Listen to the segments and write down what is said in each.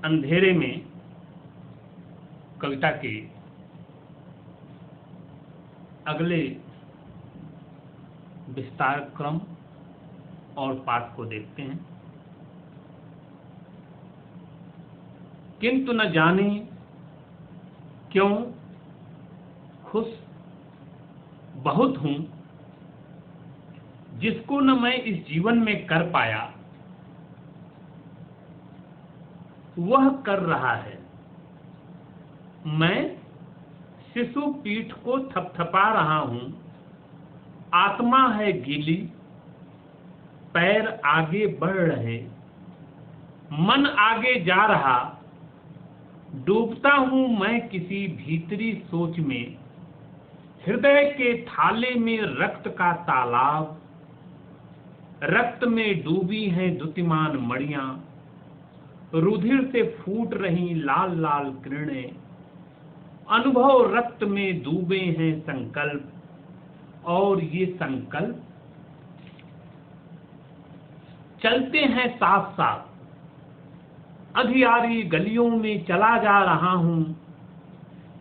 अंधेरे में कविता के अगले विस्तार क्रम और पाठ को देखते हैं। किंतु न जाने क्यों खुश बहुत हूं, जिसको न मैं इस जीवन में कर पाया वह कर रहा है। मैं शिशु पीठ को थपथपा रहा हूं, आत्मा है गीली, पैर आगे बढ़ रहे, मन आगे जा रहा, डूबता हूं मैं किसी भीतरी सोच में, हृदय के थाले में रक्त का तालाब, रक्त में डूबी हैं द्युतिमान मणियां, रुधिर से फूट रही लाल लाल किरणें, अनुभव रक्त में डूबे हैं संकल्प, और ये संकल्प चलते हैं साथ साथ। अंधियारी गलियों में चला जा रहा हूं,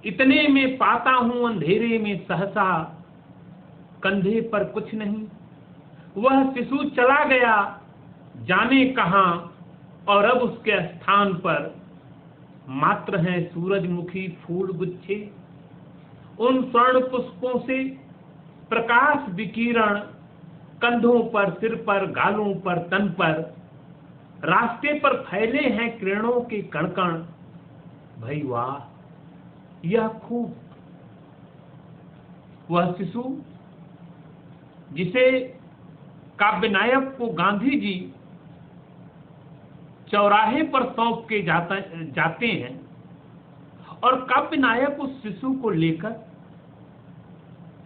इतने में पाता हूं अंधेरे में सहसा कंधे पर कुछ नहीं, वह शिशु चला गया जाने कहां, और अब उसके स्थान पर मात्र हैं सूरजमुखी फूल गुच्छे। उन स्वर्ण पुष्पों से प्रकाश विकिरण कंधों पर, सिर पर, गालों पर, तन पर, रास्ते पर फैले हैं किरणों के कण-कण। भाई वाह, यह खूब। वह शिशु जिसे काव्य नायक को गांधी जी चौराहे पर सौंप के जाते हैं, और काव्य नायक उस शिशु को लेकर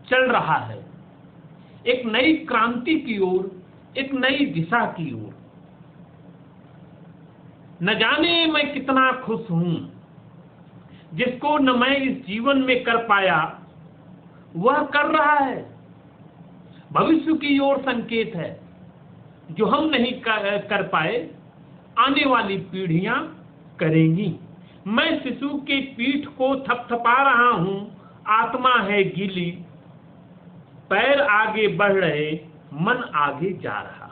चल रहा है एक नई क्रांति की ओर, एक नई दिशा की ओर। न जाने मैं कितना खुश हूं, जिसको न मैं इस जीवन में कर पाया वह कर रहा है। भविष्य की ओर संकेत है, जो हम नहीं कर पाए आने वाली पीढ़ियां करेंगी। मैं शिशु के पीठ को थपथपा रहा हूं, आत्मा है गीली, पैर आगे बढ़ रहे, मन आगे जा रहा,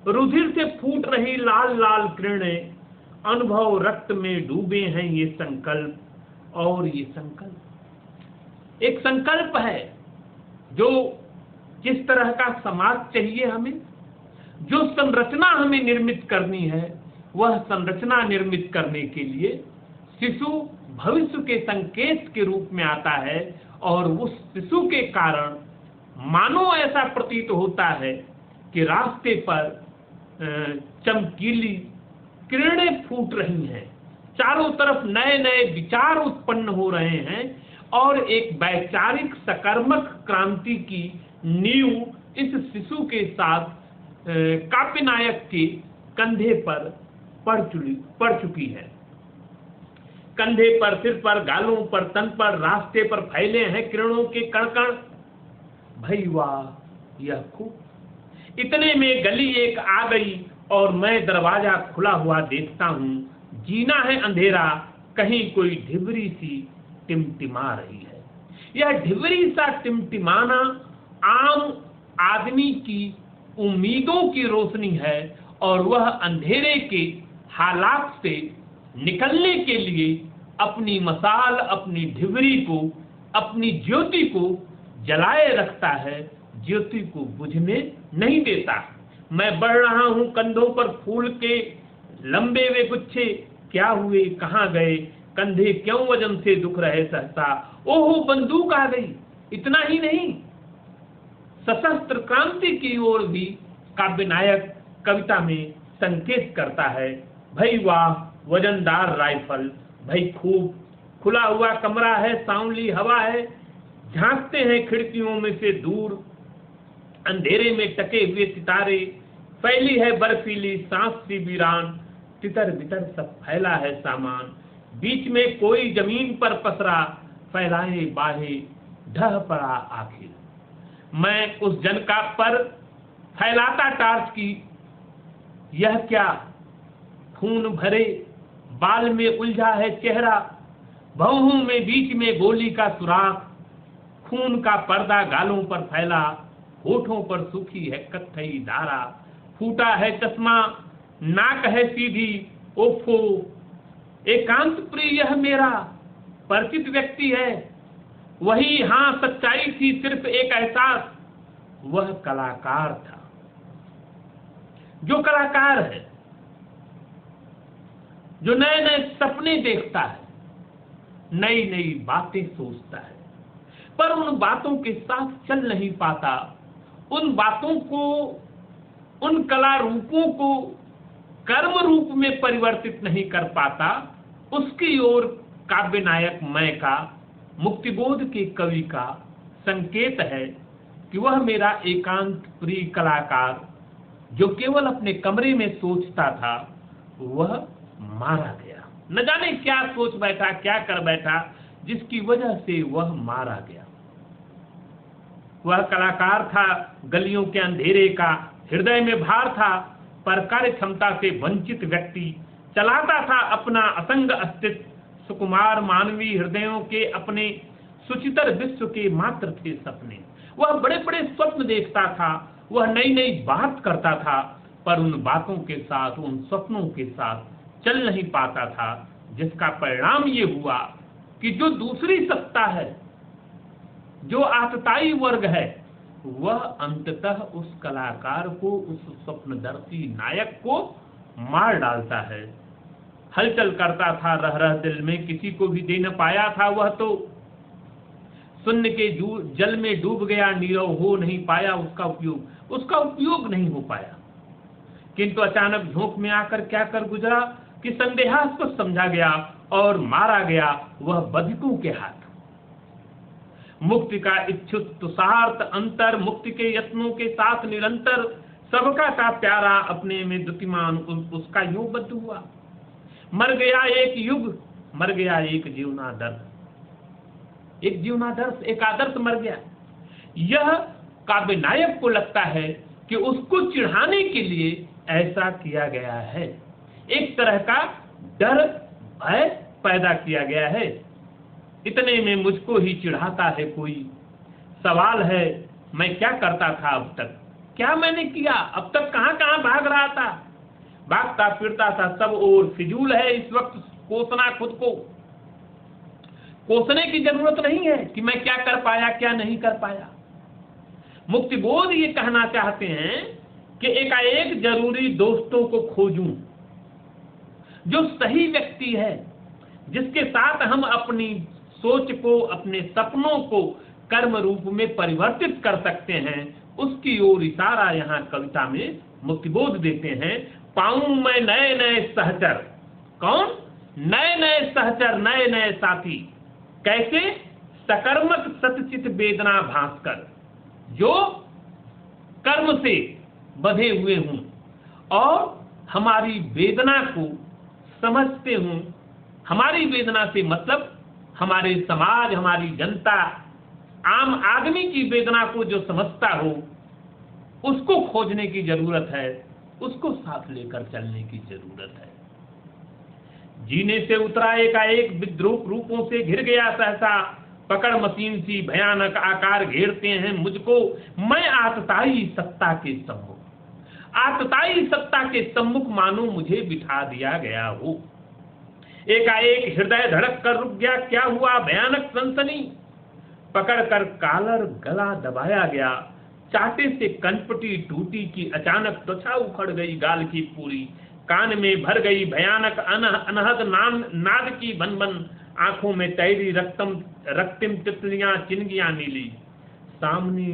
रुधिर से फूट रही लाल लाल किरणें, अनुभव रक्त में डूबे हैं ये संकल्प, और ये संकल्प एक संकल्प है जो जिस तरह का समाज चाहिए हमें, जो संरचना हमें निर्मित करनी है, वह संरचना निर्मित करने के लिए शिशु भविष्य के संकेत के रूप में आता है। और उस शिशु के कारण मानो ऐसा प्रतीत होता है कि रास्ते पर चमकीली किरणें फूट रही हैं, चारों तरफ नए नए विचार उत्पन्न हो रहे हैं, और एक वैचारिक सकर्मक क्रांति की नींव इस शिशु के साथ काव्य नायक के कंधे पर पड़ चुकी है। कंधे पर, सिर पर, गालों पर, तन पर, रास्ते पर फैले हैं किरणों के कण-कण। भाई वाह, यह खूब। इतने में गली एक आ गई और मैं दरवाजा खुला हुआ देखता हूं। जीना है अंधेरा, कहीं कोई ढिबरी सी टिमटिमा रही है। यह ढिबरी सा टिमटिमाना आम आदमी की उम्मीदों की रोशनी है, और वह अंधेरे के हालात से निकलने के लिए अपनी मसाल, अपनी ढिबरी को, अपनी ज्योति को जलाए रखता है, ज्योति को बुझने नहीं देता। मैं बढ़ रहा हूं, कंधों पर फूल के लंबे वे गुच्छे, क्या हुए कहां गए, कंधे क्यों वजन से दुख रहे सहसा, ओहो बंदूक आ गई। इतना ही नहीं, सशस्त्र क्रांति की ओर भी काव्य नायक कविता में संकेत करता है। भाई वाह, वजनदार राइफल, भाई खूब। खुला हुआ कमरा है, सांवली हवा है, झांकते हैं खिड़कियों में से दूर अंधेरे में टके हुए सितारे, फैली है बर्फीली सांस सी वीरान, तितर बितर सब फैला है सामान, बीच में कोई जमीन पर पसरा, फैलाए बाहे ढह पड़ा आखिर। मैं उस जनका पर फैलाता टार्च की, यह क्या खून भरे बाल में उलझा है चेहरा, भौहों में बीच में गोली का सुराख, खून का पर्दा गालों पर फैला, होठों पर सूखी है कत्थई धारा, फूटा है चश्मा, नाक है सीधी, ओफो, एकांत प्रिय यह मेरा परिचित व्यक्ति है, वही हाँ सच्चाई थी सिर्फ एक एहसास, वह कलाकार था। जो कलाकार है, जो नए नए सपने देखता है, नई नई बातें सोचता है, पर उन बातों के साथ चल नहीं पाता, उन बातों को, उन कला रूपों को कर्म रूप में परिवर्तित नहीं कर पाता, उसकी ओर काव्य नायक मैं का, मुक्तिबोध के कवि का संकेत है कि वह मेरा एकांत प्रिय कलाकार जो केवल अपने कमरे में सोचता था, वह मारा गया। न जाने क्या सोच बैठा, क्या कर बैठा, जिसकी वजह से वह मारा गया। वह कलाकार था गलियों के अंधेरे का, हृदय में भार था, पर कार्य क्षमता से वंचित व्यक्ति, चलाता था अपना असंग अस्तित्व, सुकुमार मानवीय हृदयों के अपने सुचितर विश्व के मात्र थे सपने। वह बड़े बड़े स्वप्न देखता था, वह नई नई बात करता था, पर उन बातों के साथ, उन स्वप्नों के साथ चल नहीं पाता था, जिसका परिणाम ये हुआ कि जो दूसरी सत्ता है, जो आतताई वर्ग है, वह अंततः उस कलाकार को, उस स्वप्नदर्शी नायक को मार डालता है। हलचल करता था रह रह दिल में, किसी को भी दे न पाया था वह तो, शून्य के जल में डूब गया, नीरव हो नहीं पाया उसका उपयोग नहीं हो पाया। किंतु अचानक झोंक में आकर क्या कर गुजरा कि संदेहास्पद समझा गया और मारा गया वह बधिकों के हाथ। मुक्ति का इच्छुक तुषार्थ अंतर, मुक्ति के यत्नों के साथ निरंतर, सबका था प्यारा अपने में द्युतिमान, उसका यूं बद्ध हुआ। मर गया एक युग, मर गया एक जीवनादर्श, एक जीवनादर्श, एक आदर्श मर गया। यह काव्य नायक को लगता है कि उसको चिढ़ाने के लिए ऐसा किया गया है, एक तरह का डर भय पैदा किया गया है। इतने में मुझको ही चिढ़ाता है कोई, सवाल है मैं क्या करता था अब तक, क्या मैंने किया अब तक, कहां कहां भाग रहा था, भागता फिरता था सब और, फिजूल है इस वक्त कोसना, खुद को कोसने की जरूरत नहीं है कि मैं क्या कर पाया क्या नहीं कर पाया। मुक्तिबोध ये कहना चाहते हैं कि एकाएक जरूरी दोस्तों को खोजूं, जो सही व्यक्ति है, जिसके साथ हम अपनी सोच को, अपने सपनों को कर्म रूप में परिवर्तित कर सकते हैं, उसकी ओर इशारा यहाँ कविता में मुक्तिबोध देते हैं। पाऊं मैं नए नए सहचर, कौन? नए नए सहचर, नए नए साथी, कैसे? सकर्मक सतचित वेदना भास्कर, जो कर्म से बंधे हुए हूं और हमारी वेदना को समझते हूं। हमारी वेदना से मतलब हमारे समाज, हमारी जनता, आम आदमी की वेदना को जो समझता हो, उसको खोजने की जरूरत है, उसको साथ लेकर चलने की जरूरत है। जीने से उतरा एकाएक विद्रूप रूपों से घिर गया सहसा, पकड़ मशीन सी भयानक आकार घेरते हैं मुझको, मैं आतताई सत्ता के सम्मुख, आतताई सत्ता के सम्मुख मानो मुझे बिठा दिया गया हो। एकाएक हृदय धड़क कर रुक गया, क्या हुआ? भयानक सनसनी, पकड़कर कालर गला दबाया गया, चाटे से कनपटी टूटी की अचानक त्वचा उखड़ गई गाल की पूरी, कान में भर गई भयानक अनहद नाद की भनभन, आंखों में तैरी रक्तिम तितलियां चिनगियां नीली, सामने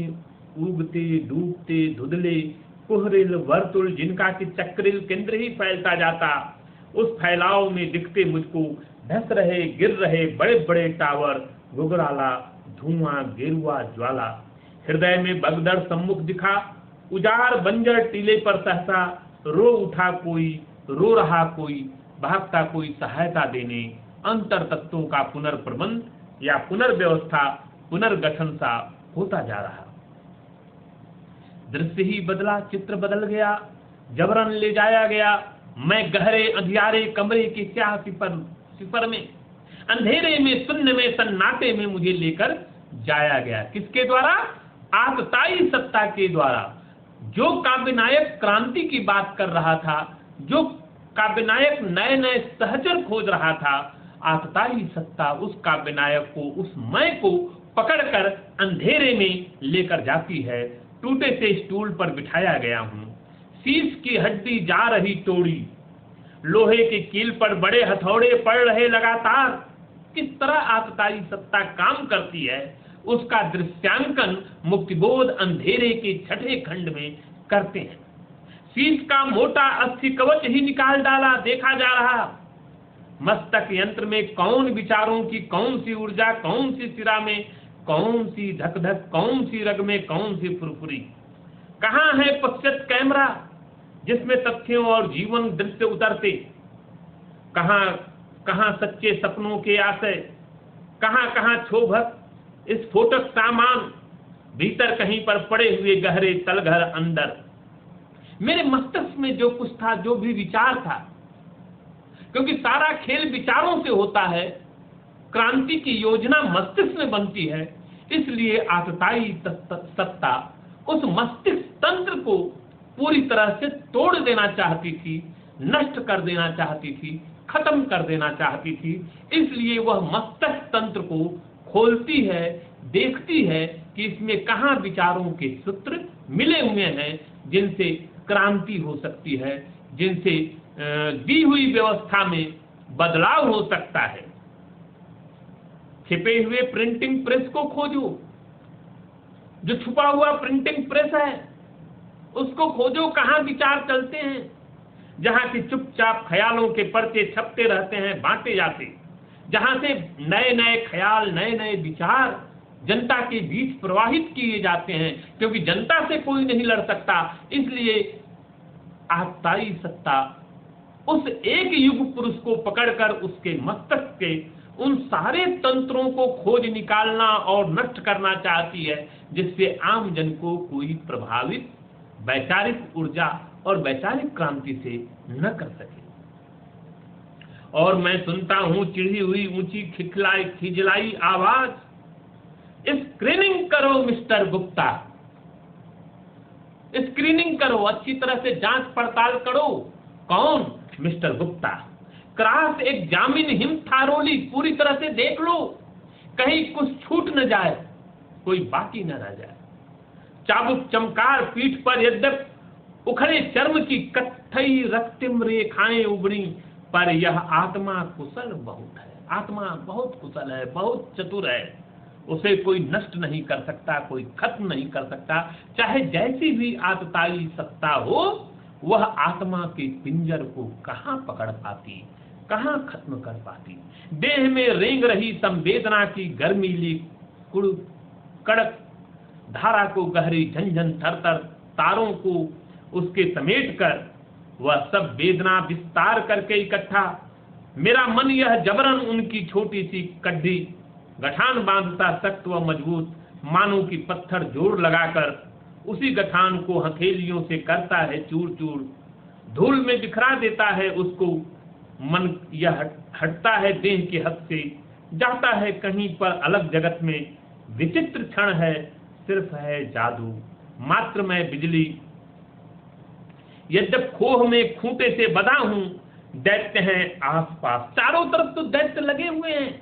उगते डूबते धुधले कुहरिल वर्तुल, जिनका कि चक्रिल केंद्र ही फैलता जाता, उस फैलाव में दिखते मुझको धस रहे गिर रहे बड़े बड़े टावर, गुगराला धुआं गेरुआ ज्वाला, हृदय में भगदड़ सम्मुख दिखा, उजाड़ बंजर टीले पर सहसा, रो उठा कोई, रो रहा कोई, भागता कोई सहायता देने, अंतर तत्वों का पुनर्प्रबंध या पुनर्व्यवस्था, पुनर्गठन सा होता जा रहा। दृश्य ही बदला, चित्र बदल गया, जबरन ले जाया गया, मैं गहरे अंधियारे कमरे के स्याह सिपर में, अंधेरे में, शून्य में, सन्नाटे में मुझे लेकर जाया गया। किसके द्वारा? आतताई सत्ता के द्वारा। जो काव्य नायक क्रांति की बात कर रहा था, जो काव्य नायक नए नए सहचर खोज रहा था, आतताई सत्ता उस काव्य नायक को, उस मैं को पकड़कर अंधेरे में लेकर जाती है। टूटे से स्टूल पर बिठाया गया हूं, शीश की हड्डी जा रही तोड़ी, लोहे की कील पर बड़े हथौड़े पड़ रहे लगातार। किस तरह आतताई सत्ता काम करती है, उसका दृश्यांकन मुक्तिबोध अंधेरे के छठे खंड में करते हैं। शीश का मोटा अस्थि कवच ही निकाल डाला, देखा जा रहा। मस्तक यंत्र में कौन विचारों की कौन सी ऊर्जा, कौन सी सिरा में, कौन सी धक धक, कौन सी रग में, कौन सी फुरफुरी। कहां है पश्चात कैमरा जिसमें तथ्यों और जीवन दृश्य उतरते? कहां कहां सच्चे सपनों के आशय, कहां कहां क्षोभक स्फोटक सामान, भीतर कहीं पर पड़े हुए गहरे तलघर अंदर। मेरे मस्तिष्क में जो कुछ था, जो भी विचार था, क्योंकि सारा खेल विचारों से होता है, क्रांति की योजना मस्तिष्क में बनती है, इसलिए आतताई सत्ता उस मस्तिष्क तंत्र को पूरी तरह से तोड़ देना चाहती थी, नष्ट कर देना चाहती थी, खत्म कर देना चाहती थी। इसलिए वह मस्तिष्क तंत्र को खोलती है, देखती है कि इसमें कहां विचारों के सूत्र मिले हुए हैं जिनसे क्रांति हो सकती है, जिनसे दी हुई व्यवस्था में बदलाव हो सकता है। छिपे हुए प्रिंटिंग प्रेस को खोजो, जो छुपा हुआ प्रिंटिंग प्रेस है उसको खोजो, कहां विचार चलते हैं, जहां की चुपचाप ख्यालों के पर्चे छपते रहते हैं, बांटे जाते, जहां से नए नए ख्याल, नए नए विचार जनता के बीच प्रवाहित किए जाते हैं, क्योंकि जनता से कोई नहीं लड़ सकता। इसलिए आतताई सत्ता उस एक युग पुरुष को पकड़कर उसके मस्तक के उन सारे तंत्रों को खोज निकालना और नष्ट करना चाहती है, जिससे आम जन को कोई प्रभावित वैचारिक ऊर्जा और वैचारिक क्रांति से न कर सके। और मैं सुनता हूं चिढ़ी हुई ऊंची खिजलाई आवाज, स्क्रीनिंग करो मिस्टर गुप्ता, स्क्रीनिंग करो, अच्छी तरह से जांच पड़ताल करो। कौन? Mister Gupta. Cross examine him thoroughly, पूरी तरह से देख लो, कहीं कुछ छूट न जाए, कोई बाकी न रह जाए। चाबुक चमकार पीठ पर यद्यप उखड़े चर्म की कत्थई रक्तिम रेखाएं उभरी, पर यह आत्मा कुशल बहुत है, आत्मा बहुत कुशल है, बहुत चतुर है। उसे कोई नष्ट नहीं कर सकता, कोई खत्म नहीं कर सकता। चाहे जैसी भी आतताई सत्ता हो, वह आत्मा के पिंजर को कहां पकड़ पाती, कहां खत्म कर पाती। देह में रेंग रही संवेदना की गर्मीली कड़क धारा को, गहरी झंझन थरथर तारों को उसके समेट कर वह सब वेदना विस्तार करके इकट्ठा। मेरा मन यह जबरन उनकी छोटी सी कड्डी गठान बांधता सख्त व मजबूत, मानो की पत्थर जोड़ लगाकर उसी गठान को हथेलियों से करता है चूर चूर, धूल में बिखरा देता है उसको। मन यह हटता है देह के हद से, जाता है कहीं पर अलग जगत में। विचित्र क्षण है, सिर्फ है जादू, मात्र मैं बिजली। यद्यप खोह में खूंटे से बंधा हूं, दैत्य हैं आसपास, चारों तरफ तो दैत्य लगे हुए हैं।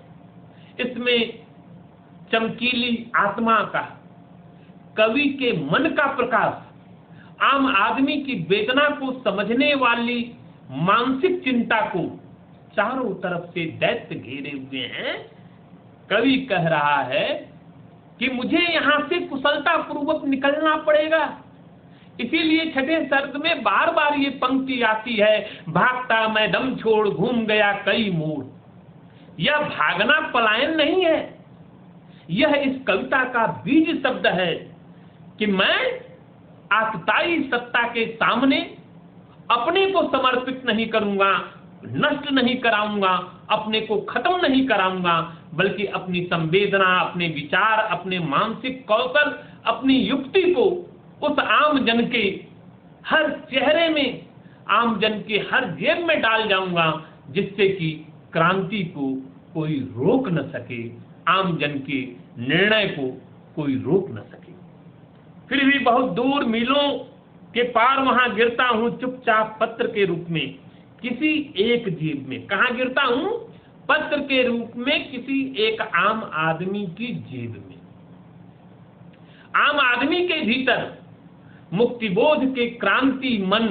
इसमें चमकीली आत्मा का, कवि के मन का प्रकाश, आम आदमी की वेदना को समझने वाली मानसिक चिंता को, चारों तरफ से दैत्य घेरे हुए हैं। कवि कह रहा है कि मुझे यहां से कुशलता पूर्वक निकलना पड़ेगा। इसीलिए छठे सर्ग में बार बार ये पंक्ति आती है, भागता मैं दम छोड़ घूम गया कई मोड़। यह भागना पलायन नहीं है, यह इस कविता का बीज शब्द है कि मैं आतताई सत्ता के सामने अपने को समर्पित नहीं करूंगा, नष्ट नहीं कराऊंगा, अपने को खत्म नहीं कराऊंगा, बल्कि अपनी संवेदना, अपने विचार, अपने मानसिक कौशल, अपनी युक्ति को उस आम जन के हर चेहरे में, आम जन के हर जेब में डाल जाऊंगा, जिससे कि क्रांति को कोई रोक न सके, आम जन के निर्णय को कोई रोक न सके। फिर भी बहुत दूर मीलों के पार वहां गिरता हूं चुपचाप पत्र के रूप में किसी एक जेब में। कहां गिरता हूं? पत्र के रूप में किसी एक आम आदमी की जेब में। आम आदमी के भीतर मुक्तिबोध के क्रांति मन,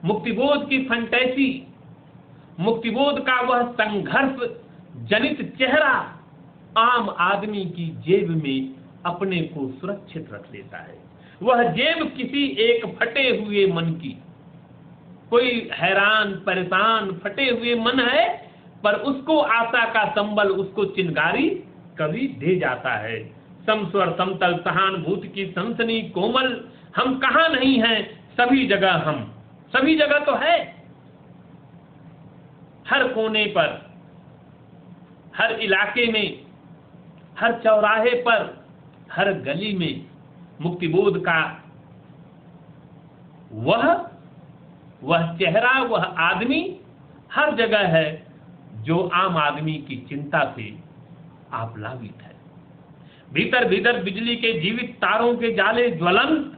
मुक्तिबोध की फंटेसी, मुक्तिबोध का वह संघर्ष जनित चेहरा आम आदमी की जेब में अपने को सुरक्षित रख लेता है। वह जेब किसी एक फटे हुए मन की, कोई हैरान परेशान फटे हुए मन है, पर उसको आशा का संबल, उसको चिंगारी कवि दे जाता है। समस्वर समतल सहानुभूति की सनसनी कोमल, हम कहां नहीं हैं सभी जगह हम, सभी जगह तो है। हर कोने पर, हर इलाके में, हर चौराहे पर, हर गली में मुक्तिबोध का वह चेहरा, वह आदमी हर जगह है जो आम आदमी की चिंता से आप्लावित है। भीतर भीतर बिजली के जीवित तारों के जाले ज्वलंत,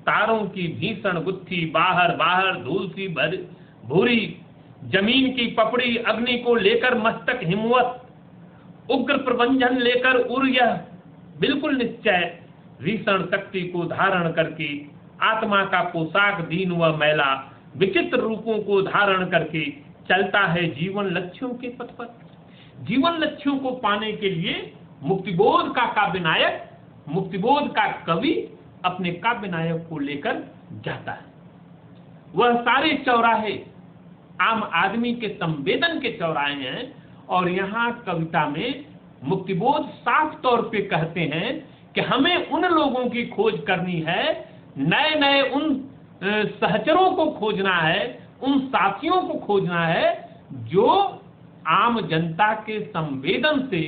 तारों की भीषण गुत्थी, बाहर बाहर धूल सी भूरी, जमीन की पपड़ी अग्नि को लेकर मस्तक हिमवत, उग्र प्रबंधन लेकर उर यह बिल्कुल निश्चय, भीषण शक्ति को धारण करके आत्मा का पोशाक दीन व मैला, विचित्र रूपों को धारण करके चलता है जीवन लक्ष्यों के पथ पर। जीवन लक्ष्यों को पाने के लिए मुक्तिबोध का काव्य नायक, मुक्तिबोध का कवि अपने काव्य नायक को लेकर जाता है। वह सारे चौराहे आम आदमी के संवेदन के चौराहे हैं, और यहाँ कविता में मुक्तिबोध साफ तौर पे कहते हैं कि हमें उन लोगों की खोज करनी है, नए नए उन सहचरों को खोजना है, उन साथियों को खोजना है जो आम जनता के संवेदन से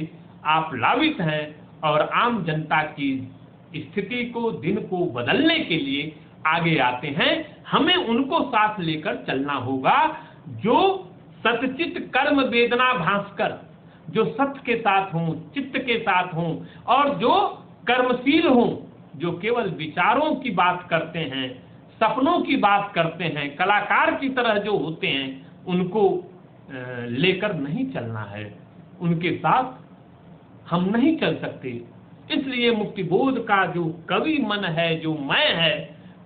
आप्लावित हैं और आम जनता की स्थिति को, दिन को बदलने के लिए आगे आते हैं। हमें उनको साथ लेकर चलना होगा जो सतचित कर्म वेदना भास्कर, जो सत्य के साथ हों, चित्त के साथ हों, और जो कर्मशील हों, जो केवल विचारों की बात करते हैं, सपनों की बात करते हैं, कलाकार की तरह जो होते हैं, उनको लेकर नहीं चलना है। उनके साथ हम नहीं चल सकते। इसलिए मुक्तिबोध का जो कवि मन है, जो मैं है,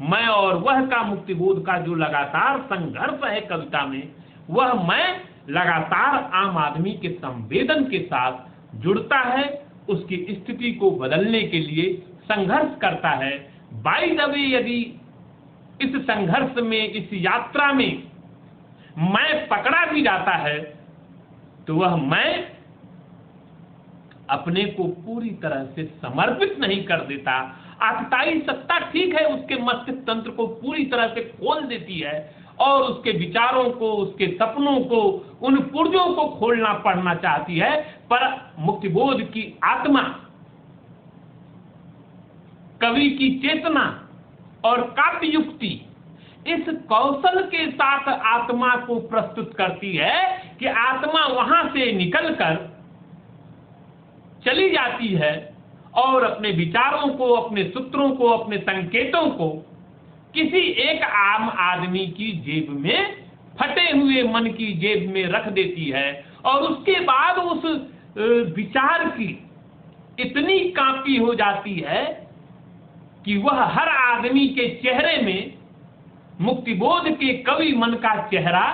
मैं और वह का मुक्तिबोध का जो लगातार संघर्ष है कविता में, वह मैं लगातार आम आदमी के संवेदन के साथ जुड़ता है, उसकी स्थिति को बदलने के लिए संघर्ष करता है। बाय द वे, यदि इस संघर्ष में, इस यात्रा में मैं पकड़ा भी जाता है, तो वह मैं अपने को पूरी तरह से समर्पित नहीं कर देता। आतताई सत्ता ठीक है, उसके मस्तिष्क तंत्र को पूरी तरह से खोल देती है और उसके विचारों को, उसके सपनों को, उन पुर्जों को खोलना पड़ना चाहती है, पर मुक्तिबोध की आत्मा, कवि की चेतना और काव्य युक्ति इस कौशल के साथ आत्मा को प्रस्तुत करती है कि आत्मा वहां से निकलकर चली जाती है और अपने विचारों को, अपने सूत्रों को, अपने संकेतों को किसी एक आम आदमी की जेब में, फटे हुए मन की जेब में रख देती है, और उसके बाद उस विचार की इतनी कांपी हो जाती है कि वह हर आदमी के चेहरे में मुक्तिबोध के कवि मन का चेहरा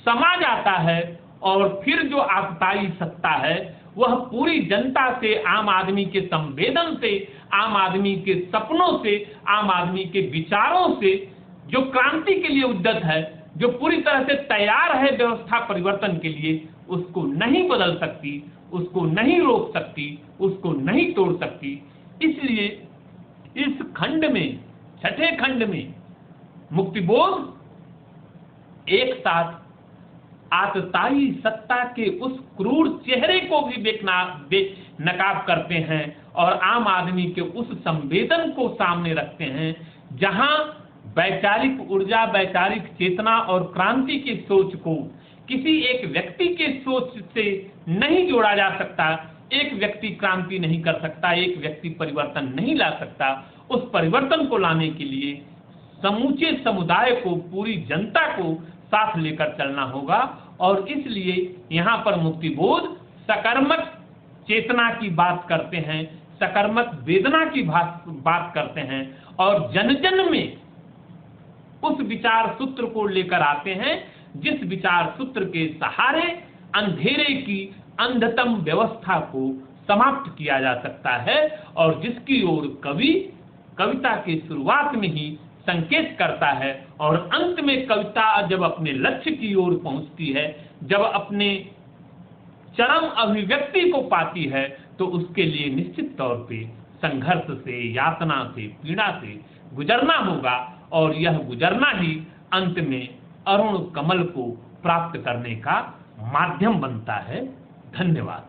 समा जाता है, और फिर जो आतताई सत्ता है वह पूरी जनता से, आम आदमी के संवेदन से, आम आदमी के सपनों से, आम आदमी के विचारों से, जो क्रांति के लिए उद्यत है, जो पूरी तरह से तैयार है व्यवस्था परिवर्तन के लिए, उसको नहीं बदल सकती, उसको नहीं रोक सकती, उसको नहीं तोड़ सकती। इसलिए इस खंड में, छठे खंड में, मुक्तिबोध एक साथ आतताई सत्ता के उस क्रूर चेहरे को भी नकाब करते हैं और आम आदमी के उस संवेदन को सामने रखते हैं, जहां वैचारिक ऊर्जा, वैचारिक चेतना और क्रांति की सोच को किसी एक व्यक्ति के सोच से नहीं जोड़ा जा सकता। एक व्यक्ति क्रांति नहीं कर सकता, एक व्यक्ति परिवर्तन नहीं ला सकता। उस परिवर्तन को लाने के लिए समूचे समुदाय को, पूरी जनता को साथ लेकर चलना होगा। और इसलिए यहाँ पर मुक्तिबोध सकर्मक चेतना की बात करते हैं, सकर्मक वेदना की बात करते हैं और जन जन में उस विचार सूत्र को लेकर आते हैं जिस विचार सूत्र के सहारे अंधेरे की अंधतम व्यवस्था को समाप्त किया जा सकता है और जिसकी ओर कवि कविता की शुरुआत में ही संकेत करता है और अंत में कविता जब अपने लक्ष्य की ओर पहुंचती है, जब अपने चरम अभिव्यक्ति को पाती है, तो उसके लिए निश्चित तौर पे संघर्ष से, यातना से, पीड़ा से गुजरना होगा और यह गुजरना ही अंत में अरुण कमल को प्राप्त करने का माध्यम बनता है। धन्यवाद।